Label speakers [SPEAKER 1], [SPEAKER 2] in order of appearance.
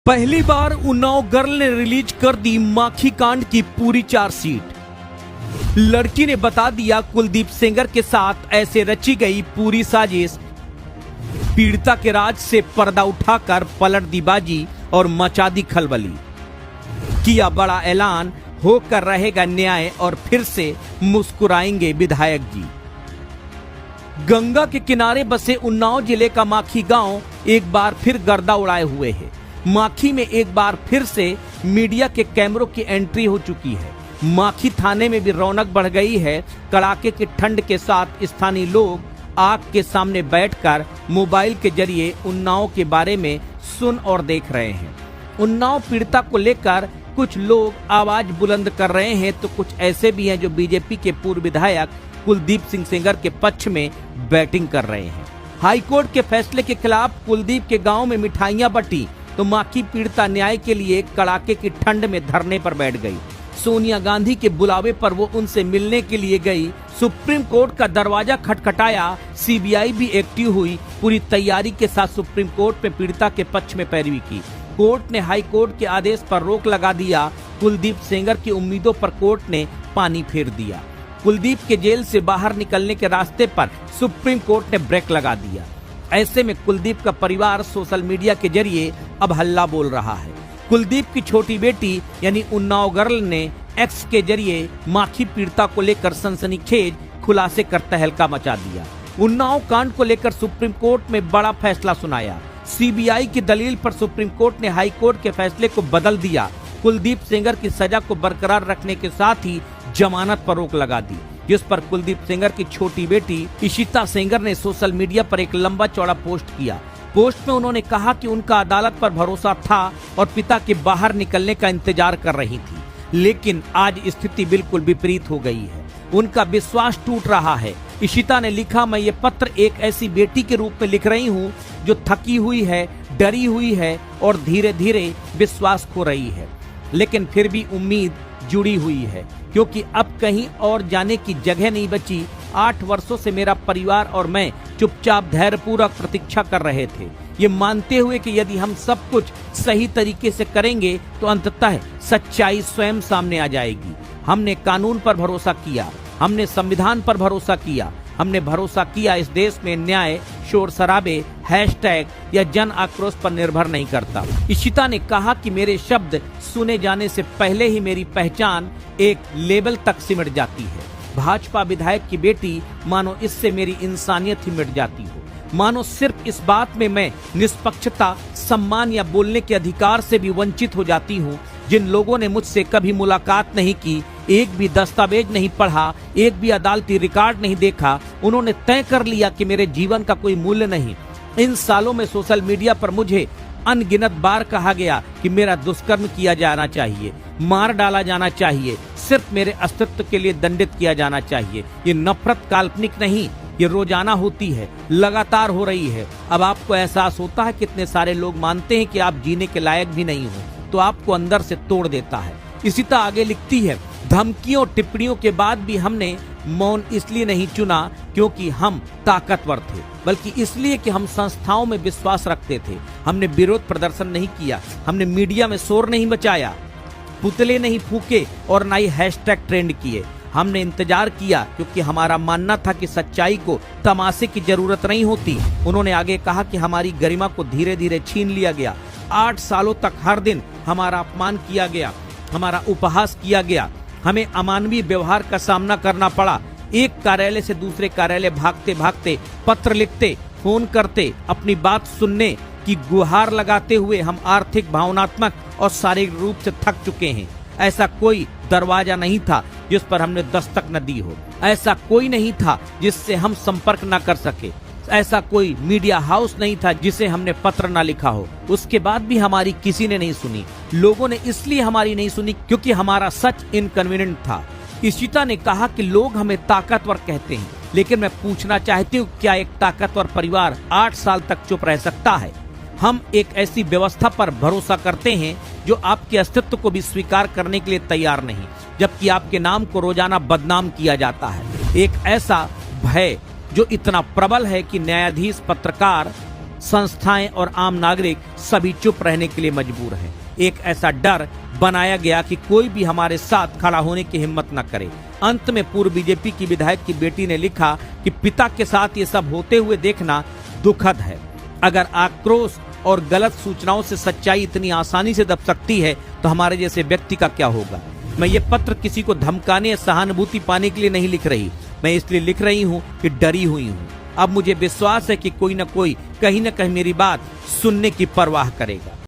[SPEAKER 1] पहली बार उन्नाव गर्ल ने रिलीज कर दी माखी कांड की पूरी चार्जशीट। लड़की ने बता दिया कुलदीप सेंगर के साथ ऐसे रची गई पूरी साजिश। पीड़िता के राज से पर्दा उठाकर पलट दी बाजी और मचा दी खलबली। किया बड़ा ऐलान, होकर रहेगा न्याय और फिर से मुस्कुराएंगे विधायक जी। गंगा के किनारे बसे उन्नाव जिले का माखी गांव एक बार फिर गर्दा उड़ाए हुए है। माखी में एक बार फिर से मीडिया के कैमरों की एंट्री हो चुकी है। माखी थाने में भी रौनक बढ़ गई है। कड़ाके की ठंड के साथ स्थानीय लोग आग के सामने बैठकर मोबाइल के जरिए उन्नाव के बारे में सुन और देख रहे हैं। उन्नाव पीड़िता को लेकर कुछ लोग आवाज बुलंद कर रहे हैं तो कुछ ऐसे भी हैं जो बीजेपी के पूर्व विधायक कुलदीप सिंह सेंगर के पक्ष में बैटिंग कर रहे हैं। हाईकोर्ट के फैसले के खिलाफ कुलदीप के गांव में मिठाइयां बटी तो माखी पीड़िता न्याय के लिए कड़ाके की ठंड में धरने पर बैठ गई। सोनिया गांधी के बुलावे पर वो उनसे मिलने के लिए गई। सुप्रीम कोर्ट का दरवाजा खटखटाया। सीबीआई भी एक्टिव हुई। पूरी तैयारी के साथ सुप्रीम कोर्ट में पीड़िता के पक्ष में पैरवी की। कोर्ट ने हाई कोर्ट के आदेश पर रोक लगा दिया। कुलदीप सेंगर की उम्मीदों पर कोर्ट ने पानी फेर दिया। कुलदीप के जेल से बाहर निकलने के रास्ते पर सुप्रीम कोर्ट ने ब्रेक लगा दिया। ऐसे में कुलदीप का परिवार सोशल मीडिया के जरिए अब हल्ला बोल रहा है। कुलदीप की छोटी बेटी यानी उन्नाव गर्ल ने एक्स के जरिए माखी पीड़िता को लेकर सनसनीखेज खुलासे कर तहलका मचा दिया। उन्नाव कांड को लेकर सुप्रीम कोर्ट में बड़ा फैसला सुनाया। सीबीआई की दलील पर सुप्रीम कोर्ट ने हाई कोर्ट के फैसले को बदल दिया। कुलदीप सेंगर की सजा को बरकरार रखने के साथ ही जमानत पर रोक लगा दी, जिस पर कुलदीप सेंगर की छोटी बेटी इशिता सेंगर ने सोशल मीडिया पर एक लंबा चौड़ा पोस्ट किया। पोस्ट में उन्होंने कहा कि उनका अदालत पर भरोसा था और पिता के बाहर निकलने का इंतजार कर रही थी, लेकिन आज स्थिति बिल्कुल विपरीत हो गई है। उनका विश्वास टूट रहा है। इशिता ने लिखा, मैं ये पत्र एक ऐसी बेटी के रूप में लिख रही हूँ जो थकी हुई है, डरी हुई है और धीरे धीरे विश्वास खो रही है, लेकिन फिर भी उम्मीद जुड़ी हुई है, क्योंकि अब कहीं और जाने की जगह नहीं बची। 8 वर्षों से मेरा परिवार और मैं चुपचाप धैर्यपूर्वक प्रतीक्षा कर रहे थे, ये मानते हुए कि यदि हम सब कुछ सही तरीके से करेंगे तो अंततः सच्चाई स्वयं सामने आ जाएगी। हमने कानून पर भरोसा किया, हमने संविधान पर भरोसा किया, हमने भरोसा किया इस देश में न्याय शोर शराबे, हैशटैग या जन आक्रोश पर निर्भर नहीं करता। इशिता ने कहा कि मेरे शब्द सुने जाने से पहले ही मेरी पहचान एक लेवल तक सिमट जाती है। भाजपा विधायक की बेटी, मानो इससे मेरी इंसानियत ही मिट जाती हो। मानो सिर्फ इस बात में मैं निष्पक्षता, सम्मान या बोलने के अधिकार से भी वंचित हो जाती हूँ। जिन लोगों ने मुझसे कभी मुलाकात नहीं की, एक भी दस्तावेज नहीं पढ़ा, एक भी अदालती रिकॉर्ड नहीं देखा, उन्होंने तय कर लिया कि मेरे जीवन का कोई मूल्य नहीं। इन सालों में सोशल मीडिया पर मुझे अनगिनत बार कहा गया कि मेरा दुष्कर्म किया जाना चाहिए, मार डाला जाना चाहिए, सिर्फ मेरे अस्तित्व के लिए दंडित किया जाना चाहिए। ये नफरत काल्पनिक नहीं, ये रोजाना होती है, लगातार हो रही है। अब आपको एहसास होता है कितने सारे लोग मानते हैं कि आप जीने के लायक भी नहीं हो, तो आपको अंदर से तोड़ देता है। इशिता आगे लिखती है, धमकियों टिप्पणियों के बाद भी हमने मौन इसलिए नहीं चुना क्योंकि हम ताकतवर थे, बल्कि इसलिए कि हम संस्थाओं में विश्वास रखते थे। हमने विरोध प्रदर्शन नहीं किया, हमने मीडिया में शोर नहीं मचाया, पुतले नहीं फूके और ना ही हैशटैग ट्रेंड किए। हमने इंतजार किया क्योंकि हमारा मानना था कि सच्चाई को तमाशे की जरूरत नहीं होती। उन्होंने आगे कहा कि हमारी गरिमा को धीरे धीरे छीन लिया गया। 8 सालों तक हर दिन हमारा अपमान किया गया, हमारा उपहास किया गया, हमें अमानवीय व्यवहार का सामना करना पड़ा। एक कार्यालय से दूसरे कार्यालय भागते भागते, पत्र लिखते, फोन करते, अपनी बात सुनने की गुहार लगाते हुए हम आर्थिक, भावनात्मक और शारीरिक रूप से थक चुके हैं। ऐसा कोई दरवाजा नहीं था जिस पर हमने दस्तक न दी हो, ऐसा कोई नहीं था जिससे हम संपर्क न कर सके, ऐसा कोई मीडिया हाउस नहीं था जिसे हमने पत्र ना लिखा हो। उसके बाद भी हमारी किसी ने नहीं सुनी। लोगों ने इसलिए हमारी नहीं सुनी क्योंकि हमारा सच इनकन्वीनियंट था। इशिता ने कहा कि लोग हमें ताकतवर कहते हैं, लेकिन मैं पूछना चाहती हूँ, क्या एक ताकतवर परिवार 8 साल तक चुप रह सकता है? हम एक ऐसी व्यवस्था पर भरोसा करते हैं जो आपके अस्तित्व को भी स्वीकार करने के लिए तैयार नहीं, जबकि आपके नाम को रोजाना बदनाम किया जाता है। एक ऐसा भय जो इतना प्रबल है कि न्यायाधीश, पत्रकार संस्थाएं और आम नागरिक सभी चुप रहने के लिए मजबूर हैं। एक ऐसा डर बनाया गया कि कोई भी हमारे साथ खड़ा होने की हिम्मत न करे। अंत में पूर्व बीजेपी की विधायक की बेटी ने लिखा कि पिता के साथ ये सब होते हुए देखना दुखद है। अगर आक्रोश और गलत सूचनाओं से सच्चाई इतनी आसानी से दब सकती है तो हमारे जैसे व्यक्ति का क्या होगा। मैं ये पत्र किसी को धमकाने या सहानुभूति पाने के लिए नहीं लिख रही, मैं इसलिए लिख रही हूँ कि डरी हुई हूँ। अब मुझे विश्वास है कि कोई न कोई कहीं न कहीं मेरी बात सुनने की परवाह करेगा।